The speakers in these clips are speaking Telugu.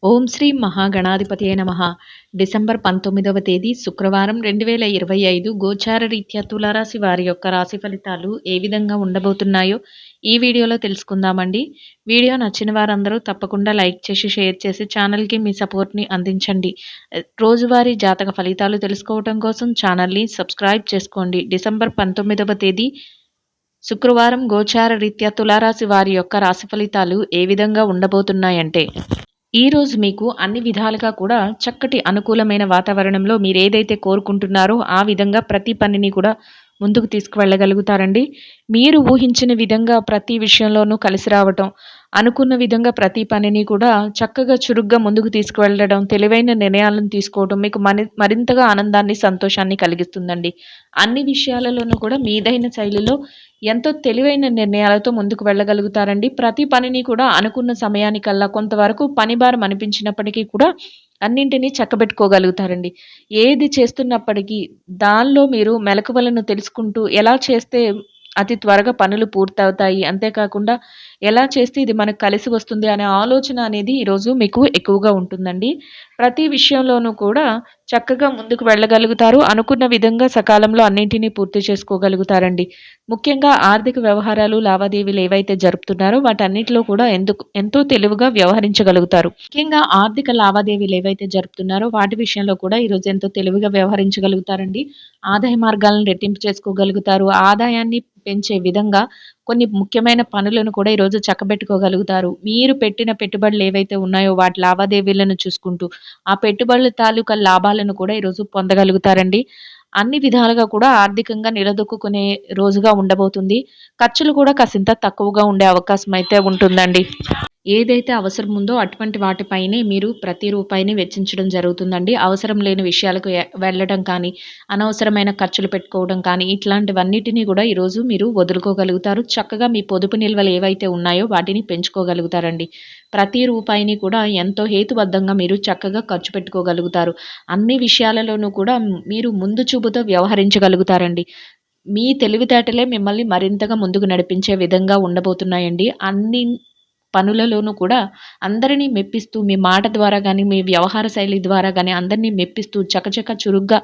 ఓం శ్రీ మహాగణాధిపతయే నమః. డిసెంబర్ 19వ తేదీ శుక్రవారం 2025 గోచార రీత్యా తులారాశి వారి యొక్క రాశి ఫలితాలు ఏ విధంగా ఉండబోతున్నాయో ఈ వీడియోలో తెలుసుకుందామండి. వీడియో నచ్చిన వారందరూ తప్పకుండా లైక్ చేసి, షేర్ చేసి ఛానల్‌కి మీ సపోర్ట్‌ని అందించండి. రోజువారీ జాతక ఫలితాలు తెలుసుకోవటం కోసం ఛానల్‌ని సబ్స్క్రైబ్ చేసుకోండి. డిసెంబర్ 19వ తేదీ శుక్రవారం గోచార రీత్యా తులారాశి వారి యొక్క రాశి ఫలితాలు ఏ విధంగా ఉండబోతున్నాయంటే, ఈరోజు మీకు అన్ని విధాలుగా కూడా చక్కటి అనుకూలమైన వాతావరణంలో మీరేదైతే కోరుకుంటున్నారో ఆ విధంగా ప్రతి పనిని కూడా ముందుకు తీసుకువెళ్ళగలుగుతారండి. మీరు ఊహించిన విధంగా ప్రతి విషయంలోనూ కలిసి రావటం, అనుకున్న విధంగా ప్రతి పనిని కూడా చక్కగా చురుగ్గా ముందుకు తీసుకువెళ్ళడం, తెలివైన నిర్ణయాలను తీసుకోవడం మీకు మరింతగా ఆనందాన్ని, సంతోషాన్ని కలిగిస్తుందండి. అన్ని విషయాలలోనూ కూడా మీదైన శైలిలో ఎంతో తెలివైన నిర్ణయాలతో ముందుకు వెళ్ళగలుగుతారండి. ప్రతి పనిని కూడా అనుకున్న సమయానికల్లా కొంతవరకు పని భారం అనిపించినప్పటికీ కూడా అన్నింటినీ చక్కబెట్టుకోగలుగుతారండి. ఏది చేస్తున్నప్పటికీ దానిలో మీరు మెలకువలను తెలుసుకుంటూ ఎలా చేస్తే అతి త్వరగా పనులు పూర్తవుతాయి, అంతేకాకుండా ఎలా చేస్తే ఇది మనకు కలిసి వస్తుంది అనే ఆలోచన అనేది ఈరోజు మీకు ఎక్కువగా ఉంటుందండి. ప్రతి విషయంలోనూ కూడా చక్కగా ముందుకు వెళ్ళగలుగుతారు. అనుకున్న విధంగా సకాలంలో అన్నింటినీ పూర్తి చేసుకోగలుగుతారండి. ముఖ్యంగా ఆర్థిక వ్యవహారాలు, లావాదేవీలు ఏవైతే జరుపుతున్నారో వాటన్నిటిలో కూడా ఎంతో తెలివిగా వ్యవహరించగలుగుతారు. ముఖ్యంగా ఆర్థిక లావాదేవీలు ఏవైతే జరుపుతున్నారో వాటి విషయంలో కూడా ఈరోజు ఎంతో తెలివిగా వ్యవహరించగలుగుతారండి. ఆదాయ మార్గాలను రెట్టింపు చేసుకోగలుగుతారు. ఆదాయాన్ని పెంచే విధంగా కొన్ని ముఖ్యమైన పనులను కూడా ఈరోజు చక్కబెట్టుకోగలుగుతారు. మీరు పెట్టిన పెట్టుబడులు ఏవైతే ఉన్నాయో వాటి లావాదేవీలను చూసుకుంటూ ఆ పెట్టుబడుల తాలూకా లాభాలను కూడా ఈరోజు పొందగలుగుతారండి. అన్ని విధాలుగా కూడా ఆర్థికంగా నిలదొక్కుకునే రోజుగా ఉండబోతుంది. ఖర్చులు కూడా కాసింత తక్కువగా ఉండే అవకాశం అయితే ఉంటుందండి. ఏదైతే అవసరం ఉందో అటువంటి వాటిపైనే మీరు ప్రతి రూపాయిని వెచ్చించడం జరుగుతుందండి. అవసరం లేని విషయాలకు వెళ్ళడం కానీ, అనవసరమైన ఖర్చులు పెట్టుకోవడం కానీ, ఇట్లాంటివన్నిటిని కూడా ఈరోజు మీరు వదులుకోగలుగుతారు. చక్కగా మీ పొదుపు నిల్వలు ఏవైతే ఉన్నాయో వాటిని పెంచుకోగలుగుతారండి. ప్రతి రూపాయిని కూడా ఎంతో హేతుబద్ధంగా మీరు చక్కగా ఖర్చు పెట్టుకోగలుగుతారు. అన్ని విషయాలలోనూ కూడా మీరు ముందు చూపుతో వ్యవహరించగలుగుతారండి. మీ తెలివితేటలే మిమ్మల్ని మరింతగా ముందుకు నడిపించే విధంగా ఉండబోతున్నాయండి. అన్ని పనులలోనూ కూడా అందరినీ మెప్పిస్తూ మీ మాట ద్వారా గానీ, మీ వ్యవహార శైలి ద్వారా గానీ అందరినీ మెప్పిస్తూ చకచక చురుగ్గా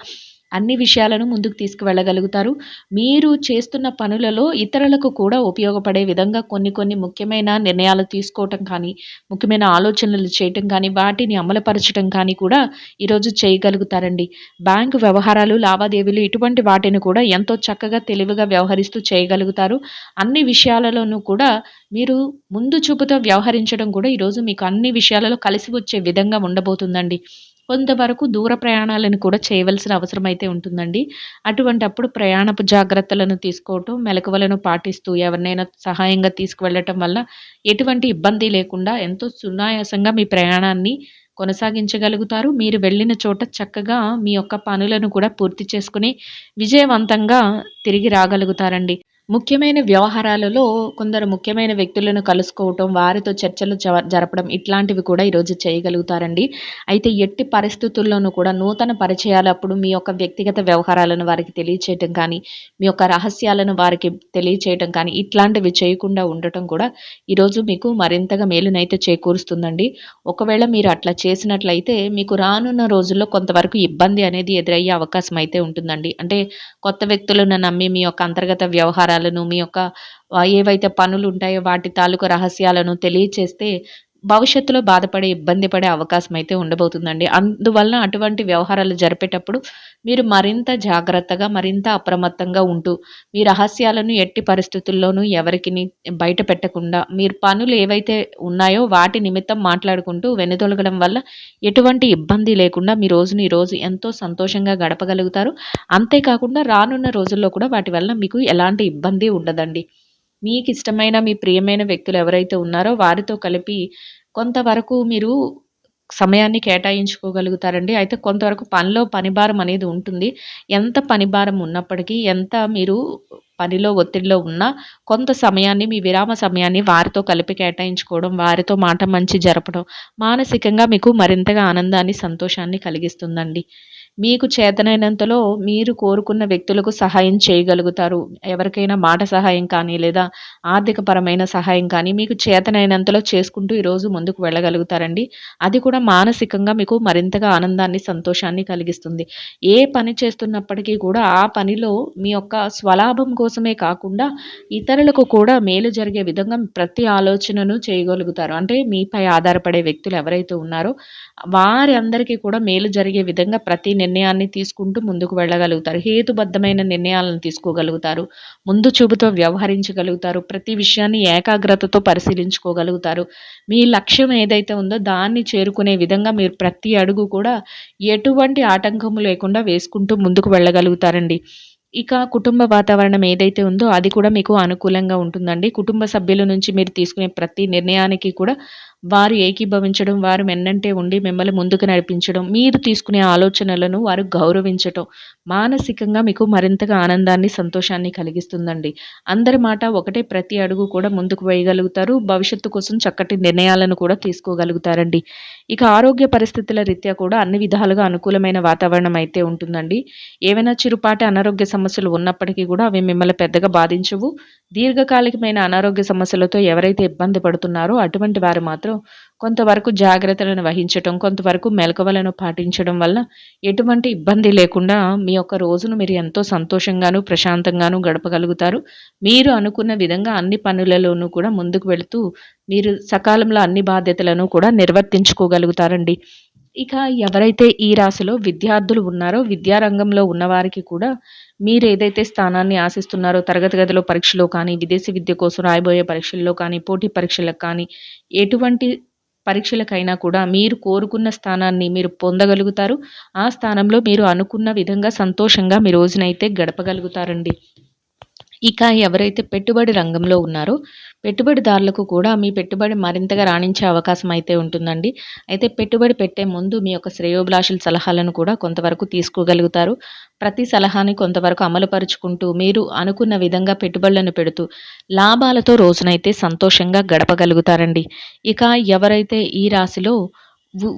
అన్ని విషయాలను ముందుకు తీసుకువెళ్ళగలుగుతారు. మీరు చేస్తున్న పనులలో ఇతరులకు కూడా ఉపయోగపడే విధంగా కొన్ని ముఖ్యమైన నిర్ణయాలు తీసుకోవటం కానీ, ముఖ్యమైన ఆలోచనలు చేయటం కానీ, వాటిని అమలుపరచటం కానీ కూడా ఈరోజు చేయగలుగుతారండి. బ్యాంకు వ్యవహారాలు, లావాదేవీలు ఇటువంటి వాటిని కూడా ఎంతో చక్కగా తెలివిగా వ్యవహరిస్తూ చేయగలుగుతారు. అన్ని విషయాలలోనూ కూడా మీరు ముందు చూపుతో వ్యవహరించడం కూడా ఈరోజు మీకు అన్ని విషయాలలో కలిసి వచ్చే విధంగా ఉండబోతుందండి. కొంతవరకు దూర ప్రయాణాలను కూడా చేయవలసిన అవసరం అయితే ఉంటుందండి. అటువంటప్పుడు ప్రయాణపు జాగ్రత్తలను తీసుకోవటం, మెలకువలను పాటిస్తూ ఎవరినైనా సహాయంగా తీసుకువెళ్ళటం వల్ల ఎటువంటి ఇబ్బంది లేకుండా ఎంతో సునాయాసంగా మీ ప్రయాణాన్ని కొనసాగించగలుగుతారు. మీరు వెళ్ళిన చోట చక్కగా మీ యొక్క పనులను కూడా పూర్తి చేసుకొని విజయవంతంగా తిరిగి రాగలుగుతారండి. ముఖ్యమైన వ్యవహారాలలో కొందరు ముఖ్యమైన వ్యక్తులను కలుసుకోవటం, వారితో చర్చలు జరపడం ఇట్లాంటివి కూడా ఈరోజు చేయగలుగుతారండి. అయితే ఎట్టి పరిస్థితుల్లోనూ కూడా నూతన పరిచయాలప్పుడు మీ యొక్క వ్యక్తిగత వ్యవహారాలను వారికి తెలియచేయటం కానీ, మీ యొక్క రహస్యాలను వారికి తెలియచేయటం కానీ ఇట్లాంటివి చేయకుండా ఉండటం కూడా ఈరోజు మీకు మరింతగా మేలునైతే చేకూరుస్తుందండి. ఒకవేళ మీరు అట్లా చేసినట్లయితే మీకు రానున్న రోజుల్లో కొంతవరకు ఇబ్బంది అనేది ఎదురయ్యే అవకాశం అయితే ఉంటుందండి. అంటే కొత్త వ్యక్తులను నమ్మి మీ యొక్క అంతర్గత వ్యవహారాలను, మీ యొక్క ఏవైతే పనులుంటాయో వాటి తాలూకు రహస్యాలను తెలియచేస్తే భవిష్యత్తులో బాధపడే, ఇబ్బంది పడే అవకాశం అయితే ఉండబోతుందండి. అందువలన అటువంటి వ్యవహారాలు జరిపేటప్పుడు మీరు మరింత జాగ్రత్తగా, మరింత అప్రమత్తంగా ఉంటూ మీ రహస్యాలను ఎట్టి పరిస్థితుల్లోనూ ఎవరికిని బయట పెట్టకుండా మీరు పనులు ఏవైతే ఉన్నాయో వాటి నిమిత్తం మాట్లాడుకుంటూ వెనుదొలగడం వల్ల ఎటువంటి ఇబ్బంది లేకుండా మీ రోజుని ఈరోజు ఎంతో సంతోషంగా గడపగలుగుతారు. అంతేకాకుండా రానున్న రోజుల్లో కూడా వాటి వల్ల మీకు ఎలాంటి ఇబ్బంది ఉండదండి. మీకిష్టమైన, మీ ప్రియమైన వ్యక్తులు ఎవరైతే ఉన్నారో వారితో కలిపి కొంతవరకు మీరు సమయాన్ని కేటాయించుకోగలుగుతారండి. అయితే కొంతవరకు పనిలో పనిభారం అనేది ఉంటుంది. ఎంత పనిభారం ఉన్నప్పటికీ, ఎంత మీరు పనిలో ఒత్తిడిలో ఉన్నా కొంత సమయాన్ని, మీ విరామ సమయాన్ని వారితో కలిపి కేటాయించుకోవడం, వారితో మాట మంచి జరపడం మానసికంగా మీకు మరింతగా ఆనందాన్ని, సంతోషాన్ని కలిగిస్తుందండి. మీకు చేతనైనంతలో మీరు కోరుకున్న వ్యక్తులకు సహాయం చేయగలుగుతారు. ఎవరికైనా మాట సహాయం కానీ, లేదా ఆర్థికపరమైన సహాయం కానీ మీకు చేతనైనంతలో చేసుకుంటూ ఈరోజు ముందుకు వెళ్ళగలుగుతారండి. అది కూడా మానసికంగా మీకు మరింతగా ఆనందాన్ని, సంతోషాన్ని కలిగిస్తుంది. ఏ పని చేస్తున్నప్పటికీ కూడా ఆ పనిలో మీ యొక్క స్వలాభం కోసమే కాకుండా ఇతరులకు కూడా మేలు జరిగే విధంగా ప్రతి ఆలోచనను చేయగలుగుతారు. అంటే మీపై ఆధారపడే వ్యక్తులు ఎవరైతే ఉన్నారో వారి అందరికీ కూడా మేలు జరిగే విధంగా ప్రతి నిర్ణయాన్ని తీసుకుంటూ ముందుకు వెళ్ళగలుగుతారు. హేతుబద్ధమైన నిర్ణయాలను తీసుకోగలుగుతారు. ముందు చూపుతో వ్యవహరించగలుగుతారు. ప్రతి విషయాన్ని ఏకాగ్రతతో పరిశీలించుకోగలుగుతారు. మీ లక్ష్యం ఏదైతే ఉందో దాన్ని చేరుకునే విధంగా మీరు ప్రతి అడుగు కూడా ఎటువంటి ఆటంకము లేకుండా వేసుకుంటూ ముందుకు వెళ్ళగలుగుతారండి. ఇక కుటుంబ వాతావరణం ఏదైతే ఉందో అది కూడా మీకు అనుకూలంగా ఉంటుందండి. కుటుంబ సభ్యుల నుంచి మీరు తీసుకునే ప్రతి నిర్ణయానికి కూడా వారు ఏకీభవించడం, వారు వెన్నంటే ఉండి మిమ్మల్ని ముందుకు నడిపించడం, మీరు తీసుకునే ఆలోచనలను వారు గౌరవించటం, మానసికంగా మీకు మరింతగా ఆనందాన్ని, సంతోషాన్ని కలిగిస్తుందండి. అందరి మాట ఒకటే, ప్రతి అడుగు కూడా ముందుకు వేయగలుగుతారు. భవిష్యత్తు కోసం చక్కటి నిర్ణయాలను కూడా తీసుకోగలుగుతారండి. ఇక ఆరోగ్య పరిస్థితుల రీత్యా కూడా అన్ని విధాలుగా అనుకూలమైన వాతావరణం అయితే ఉంటుందండి. ఏవైనా చిరుపాటి అనారోగ్య సమస్యలు ఉన్నప్పటికీ కూడా అవి మిమ్మల్ని పెద్దగా బాధించవు. దీర్ఘకాలికమైన అనారోగ్య సమస్యలతో ఎవరైతే ఇబ్బంది పడుతున్నారో అటువంటి వారు మాత్రం కొంతవరకు జాగ్రత్తలను వహించటం, కొంతవరకు మెలకువలను పాటించడం వల్ల ఎటువంటి ఇబ్బంది లేకుండా మీ యొక్క రోజును మీరు ఎంతో సంతోషంగాను, ప్రశాంతంగాను గడపగలుగుతారు. మీరు అనుకున్న విధంగా అన్ని పనులలోనూ కూడా ముందుకు వెళుతూ మీరు సకాలంలో అన్ని బాధ్యతలను కూడా నిర్వర్తించుకోగలుగుతారండి. ఇక ఎవరైతే ఈ రాశిలో విద్యార్థులు ఉన్నారో, విద్యారంగంలో ఉన్నవారికి కూడా మీరేదైతే స్థానాన్ని ఆశిస్తున్నారో, తరగతి గదిలో పరీక్షలో కానీ, విదేశీ విద్య కోసం రాయబోయే పరీక్షల్లో కానీ, పోటీ పరీక్షలకు కానీ, ఎటువంటి పరీక్షలకైనా కూడా మీరు కోరుకున్న స్థానాన్ని మీరు పొందగలుగుతారు. ఆ స్థానంలో మీరు అనుకున్న విధంగా సంతోషంగా మీ రోజునైతే గడపగలుగుతారండి. ఇక ఎవరైతే పెట్టుబడి రంగంలో ఉన్నారో, పెట్టుబడిదారులకు కూడా మీ పెట్టుబడి మరింతగా రాణించే అవకాశం అయితే ఉంటుందండి. అయితే పెట్టుబడి పెట్టే ముందు మీ యొక్క శ్రేయోభిలాషుల సలహాలను కూడా కొంతవరకు తీసుకోగలుగుతారు. ప్రతి సలహాని కొంతవరకు అమలుపరుచుకుంటూ మీరు అనుకున్న విధంగా పెట్టుబడులను పెడుతూ లాభాలతో రోజునైతే సంతోషంగా గడపగలుగుతారండి. ఇక ఎవరైతే ఈ రాశిలో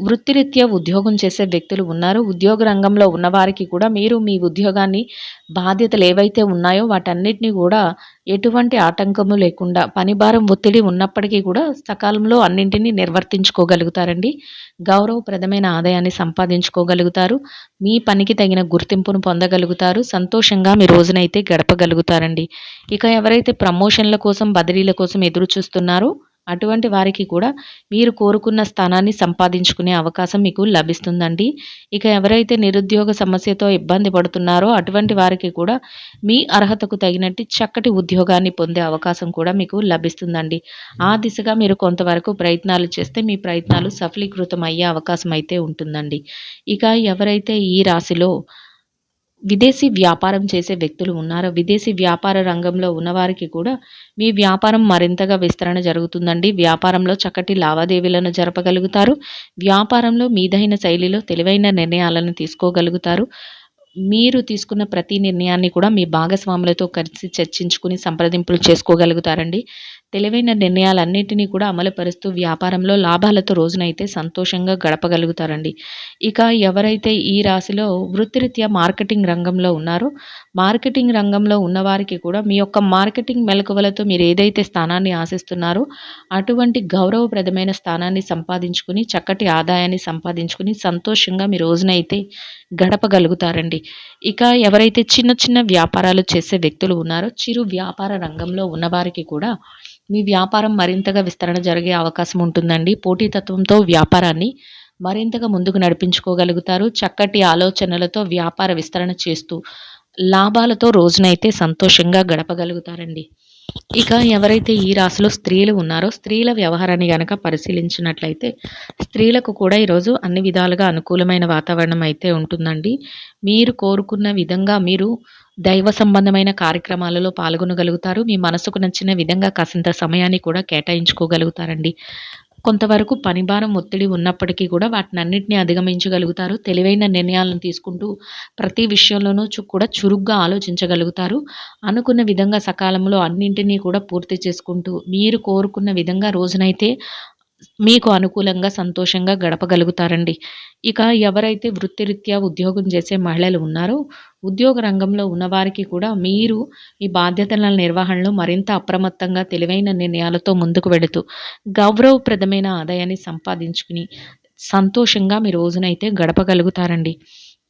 వృత్తిరీత్యా ఉద్యోగం చేసే వ్యక్తులు ఉన్నారో, ఉద్యోగ రంగంలో ఉన్నవారికి కూడా మీరు మీ ఉద్యోగాన్ని బాధ్యతలు ఏవైతే ఉన్నాయో వాటన్నిటిని కూడా ఎటువంటి ఆటంకము లేకుండా, పనిభారం ఒత్తిడి ఉన్నప్పటికీ కూడా సకాలంలో అన్నింటినీ నిర్వర్తించుకోగలుగుతారండి. గౌరవప్రదమైన ఆదాయాన్ని సంపాదించుకోగలుగుతారు. మీ పనికి తగిన గుర్తింపును పొందగలుగుతారు. సంతోషంగా మీ రోజునైతే గడపగలుగుతారండి. ఇక ఎవరైతే ప్రమోషన్ల కోసం, బదిలీల కోసం ఎదురు చూస్తున్నారో అటువంటి వారికి కూడా మీరు కోరుకున్న స్థానాన్ని సంపాదించుకునే అవకాశం మీకు లభిస్తుందండి. ఇక ఎవరైతే నిరుద్యోగ సమస్యతో ఇబ్బంది పడుతున్నారో అటువంటి వారికి కూడా మీ అర్హతకు తగినట్టు చక్కటి ఉద్యోగాన్ని పొందే అవకాశం కూడా మీకు లభిస్తుందండి. ఆ దిశగా మీరు కొంతవరకు ప్రయత్నాలు చేస్తే మీ ప్రయత్నాలు సఫలీకృతం అయ్యే అవకాశం అయితే ఉంటుందండి. ఇక ఎవరైతే ఈ రాశిలో విదేశీ వ్యాపారం చేసే వ్యక్తులు ఉన్నారో, విదేశీ వ్యాపార రంగంలో ఉన్నవారికి కూడా మీ వ్యాపారం మరింతగా విస్తరణ జరుగుతుందండి. వ్యాపారంలో చక్కటి లావాదేవీలను జరపగలుగుతారు. వ్యాపారంలో మీదైన శైలిలో తెలివైన నిర్ణయాలను తీసుకోగలుగుతారు. మీరు తీసుకున్న ప్రతి నిర్ణయాన్ని కూడా మీ భాగస్వాములతో కలిసి చర్చించుకుని సంప్రదింపులు చేసుకోగలుగుతారండి. తెలివైన నిర్ణయాలన్నిటినీ కూడా అమలుపరుస్తూ వ్యాపారంలో లాభాలతో రోజునైతే సంతోషంగా గడపగలుగుతారండి. ఇక ఎవరైతే ఈ రాశిలో వృత్తిరీత్యా మార్కెటింగ్ రంగంలో ఉన్నారో, మార్కెటింగ్ రంగంలో ఉన్నవారికి కూడా మీ యొక్క మార్కెటింగ్ మెలకువలతో మీరు ఏదైతే స్థానాన్ని ఆశిస్తున్నారో అటువంటి గౌరవప్రదమైన స్థానాన్ని సంపాదించుకుని, చక్కటి ఆదాయాన్ని సంపాదించుకుని సంతోషంగా మీ రోజునైతే గడపగలుగుతారండి. ఇక ఎవరైతే చిన్న చిన్న వ్యాపారాలు చేసే వ్యక్తులు ఉన్నారో, చిరు వ్యాపార రంగంలో ఉన్నవారికి కూడా మీ వ్యాపారం మరింతగా విస్తరణ జరిగే అవకాశం ఉంటుందండి. పోటీతత్వంతో వ్యాపారాన్ని మరింతగా ముందుకు నడిపించుకోగలుగుతారు. చక్కటి ఆలోచనలతో వ్యాపార విస్తరణ చేస్తూ లాభాలతో రోజునైతే సంతోషంగా గడపగలుగుతారండి. ఇక ఎవరైతే ఈ రాశిలో స్త్రీలు ఉన్నారో, స్త్రీల వ్యవహారాన్ని గనక పరిశీలించినట్లయితే స్త్రీలకు కూడా ఈరోజు అన్ని విధాలుగా అనుకూలమైన వాతావరణం అయితే ఉంటుందండి. మీరు కోరుకున్న విధంగా మీరు దైవ సంబంధమైన కార్యక్రమాలలో పాల్గొనగలుగుతారు. మీ మనసుకు నచ్చిన విధంగా కాసింత సమయాన్ని కూడా కేటాయించుకోగలుగుతారండి. కొంతవరకు పనిభారం, ఒత్తిడి ఉన్నప్పటికీ కూడా వాటినన్నిటిని అధిగమించగలుగుతారు. తెలివైన నిర్ణయాలను తీసుకుంటూ ప్రతి విషయంలోనూ కూడా చురుగ్గా ఆలోచించగలుగుతారు. అనుకున్న విధంగా సకాలంలో అన్నింటినీ కూడా పూర్తి చేసుకుంటూ మీరు కోరుకున్న విధంగా రోజునైతే మీకు అనుకూలంగా, సంతోషంగా గడపగలుగుతారండి. ఇక ఎవరైతే వృత్తిరీత్యా ఉద్యోగం చేసే మహిళలు ఉన్నారో, ఉద్యోగ రంగంలో ఉన్నవారికి కూడా మీరు ఈ బాధ్యతల నిర్వహణలో మరింత అప్రమత్తంగా, తెలివైన నిర్ణయాలతో ముందుకు వెళుతూ, గౌరవప్రదమైన ఆదాయాన్ని సంపాదించుకుని, సంతోషంగా మీ రోజునైతే గడపగలుగుతారండి.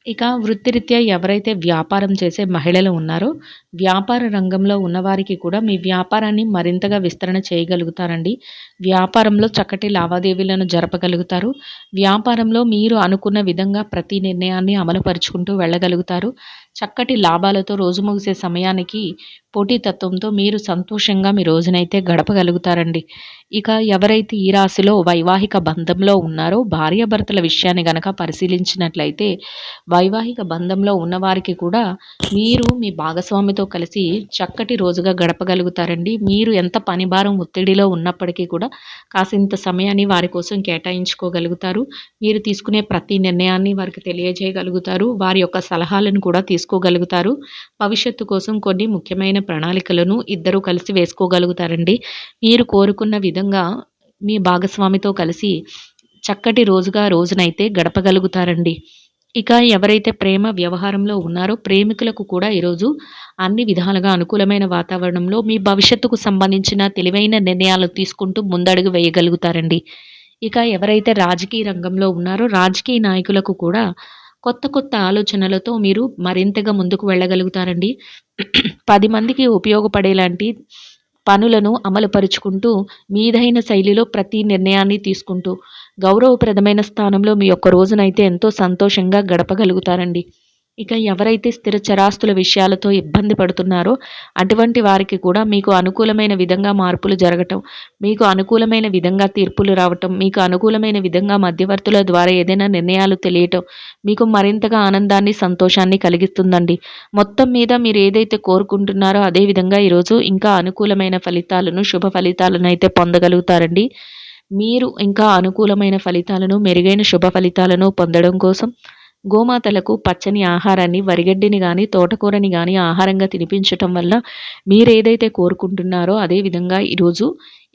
ఇక వృత్తిరీత్యా ఎవరైతే వ్యాపారం చేసే మహిళలు ఉన్నారో, వ్యాపార రంగంలో ఉన్నవారికి కూడా మీ వ్యాపారాన్ని మరింతగా విస్తరణ చేయగలుగుతారండి. వ్యాపారంలో చక్కటి లావాదేవీలను జరపగలుగుతారు. వ్యాపారంలో మీరు అనుకున్న విధంగా ప్రతి నిర్ణయాన్ని అమలుపరుచుకుంటూ వెళ్ళగలుగుతారు. చక్కటి లాభాలతో రోజు ముగిసే సమయానికి పోటీతత్వంతో మీరు సంతోషంగా మీ రోజునైతే గడపగలుగుతారండి. ఇక ఎవరైతే ఈ రాశిలో వైవాహిక బంధంలో ఉన్నారో, భార్యాభర్తల విషయాన్ని గనక పరిశీలించినట్లయితే, వైవాహిక బంధంలో ఉన్నవారికి కూడా మీరు మీ భాగస్వామితో కలిసి చక్కటి రోజుగా గడపగలుగుతారండి. మీరు ఎంత పని భారం, ఒత్తిడిలో ఉన్నప్పటికీ కూడా కాసింత సమయాన్ని వారి కోసం కేటాయించుకోగలుగుతారు. మీరు తీసుకునే ప్రతి నిర్ణయాన్ని వారికి తెలియజేయగలుగుతారు. వారి యొక్క సలహాలను కూడా తీసుకోగలుగుతారు. భవిష్యత్తు కోసం కొన్ని ముఖ్యమైన ప్రణాళికలను ఇద్దరూ కలిసి వేసుకోగలుగుతారండి. మీరు కోరుకున్న విధంగా మీ భాగస్వామితో కలిసి చక్కటి రోజునైతే గడపగలుగుతారండి. ఇక ఎవరైతే ప్రేమ వ్యవహారంలో ఉన్నారో, ప్రేమికులకు కూడా ఈరోజు అన్ని విధాలుగా అనుకూలమైన వాతావరణంలో మీ భవిష్యత్తుకు సంబంధించిన తెలివైన నిర్ణయాలు తీసుకుంటూ ముందడుగు వేయగలుగుతారండి. ఇక ఎవరైతే రాజకీయ రంగంలో ఉన్నారో, రాజకీయ నాయకులకు కూడా కొత్త కొత్త ఆలోచనలతో మీరు మరింతగా ముందుకు వెళ్ళగలుగుతారండి. 10 మందికి ఉపయోగపడేలాంటి పనులను అమలుపరుచుకుంటూ, మీదైన శైలిలో ప్రతి నిర్ణయాన్ని తీసుకుంటూ, గౌరవప్రదమైన స్థానంలో మీ యొక్క రోజునైతే ఎంతో సంతోషంగా గడపగలుగుతారండి. ఇక ఎవరైతే స్థిర చరాస్తుల విషయాలతో ఇబ్బంది పడుతున్నారో, అటువంటి వారికి కూడా మీకు అనుకూలమైన విధంగా మార్పులు జరగటం, మీకు అనుకూలమైన విధంగా తీర్పులు రావటం, మీకు అనుకూలమైన విధంగా మధ్యవర్తుల ద్వారా ఏదైనా నిర్ణయాలు తెలియటం, మీకు మరింతగా ఆనందాన్ని, సంతోషాన్ని కలిగిస్తుందండి. మొత్తం మీద మీరు ఏదైతే కోరుకుంటున్నారో అదే విధంగా ఈరోజు ఇంకా అనుకూలమైన ఫలితాలను, శుభ ఫలితాలను అయితే పొందగలుగుతారండి. మీరు ఇంకా అనుకూలమైన ఫలితాలను, మెరుగైన శుభ ఫలితాలను పొందడం కోసం గోమాతలకు పచ్చని ఆహారాన్ని, వరిగడ్డిని గానీ, తోటకూరని గానీ ఆహారంగా తినిపించటం వల్ల మీరేదైతే కోరుకుంటున్నారో అదే విధంగా ఈరోజు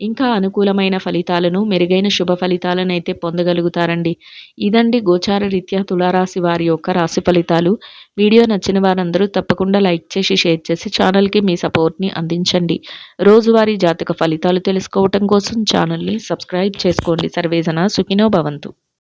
ఇంకా అనుకూలమైన ఫలితాలను, మెరుగైన శుభ ఫలితాలనైతే పొందగలుగుతారండి. ఇదండి గోచార రీత్యా తులారాశి వారి యొక్క రాశి ఫలితాలు. వీడియో నచ్చిన వారందరూ తప్పకుండా లైక్ చేసి, షేర్ చేసి ఛానల్‌కి మీ సపోర్ట్‌ని అందించండి. రోజువారీ జాతక ఫలితాలు తెలుసుకోవటం కోసం ఛానల్‌ని సబ్స్క్రైబ్ చేసుకోండి. సర్వేజన సుఖినో భవంతు.